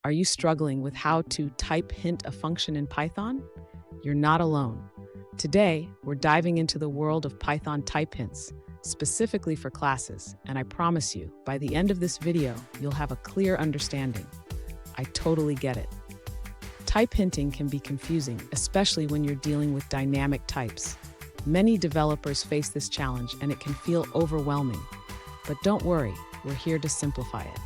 Are you struggling with how to type hint a function in Python? You're not alone. Today, we're diving into the world of Python type hints, specifically for classes, and I promise you, by the end of this video, you'll have a clear understanding. I totally get it. Type hinting can be confusing, especially when you're dealing with dynamic types. Many developers face this challenge and it can feel overwhelming. But don't worry, we're here to simplify it.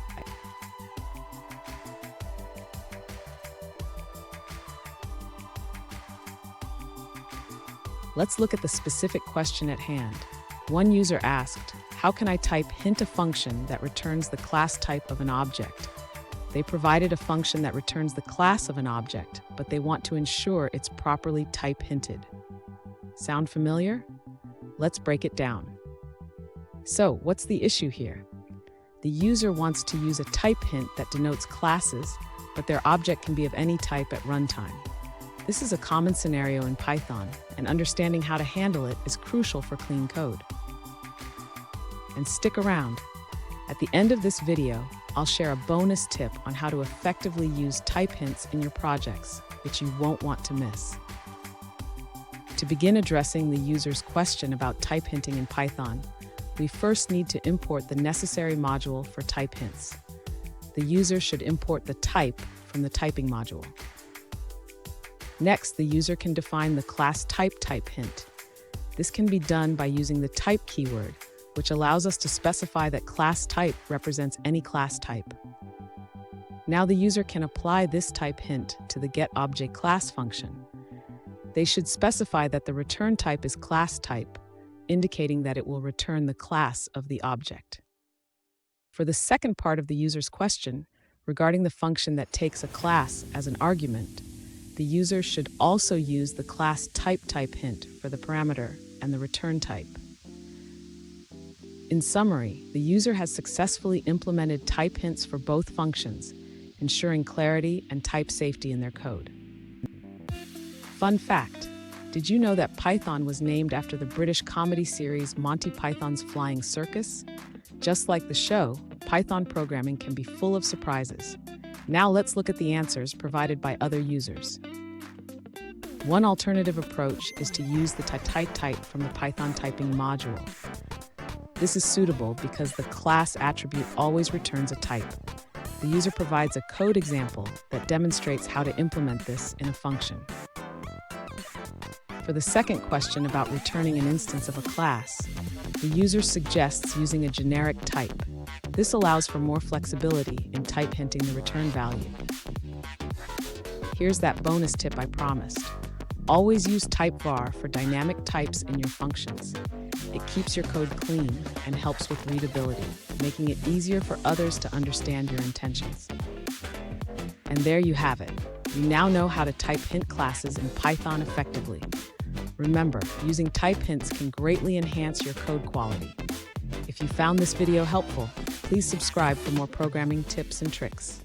Let's look at the specific question at hand. One user asked, how can I type hint a function that returns the class type of an object? They provided a function that returns the class of an object, but they want to ensure it's properly type hinted. Sound familiar? Let's break it down. So, what's the issue here? The user wants to use a type hint that denotes classes, but their object can be of any type at runtime. This is a common scenario in Python, and understanding how to handle it is crucial for clean code. And stick around. At the end of this video, I'll share a bonus tip on how to effectively use type hints in your projects, which you won't want to miss. To begin addressing the user's question about type hinting in Python, we first need to import the necessary module for type hints. The user should import the type from the typing module. Next, the user can define the class type hint. This can be done by using the type keyword, which allows us to specify that class type represents any class type. Now the user can apply this type hint to the getObjectClass function. They should specify that the return type is class type, indicating that it will return the class of the object. For the second part of the user's question, regarding the function that takes a class as an argument, the user should also use the class type hint for the parameter and the return type. In summary, the user has successfully implemented type hints for both functions, ensuring clarity and type safety in their code. Fun fact, did you know that Python was named after the British comedy series Monty Python's Flying Circus? Just like the show, Python programming can be full of surprises. Now let's look at the answers provided by other users. One alternative approach is to use the type from the Python typing module. This is suitable because the class attribute always returns a type. The user provides a code example that demonstrates how to implement this in a function. For the second question about returning an instance of a class, the user suggests using a generic type. This allows for more flexibility in type hinting the return value. Here's that bonus tip I promised. Always use type var for dynamic types in your functions. It keeps your code clean and helps with readability, making it easier for others to understand your intentions. And there you have it. You now know how to type hint classes in Python effectively. Remember, using type hints can greatly enhance your code quality. If you found this video helpful, please subscribe for more programming tips and tricks.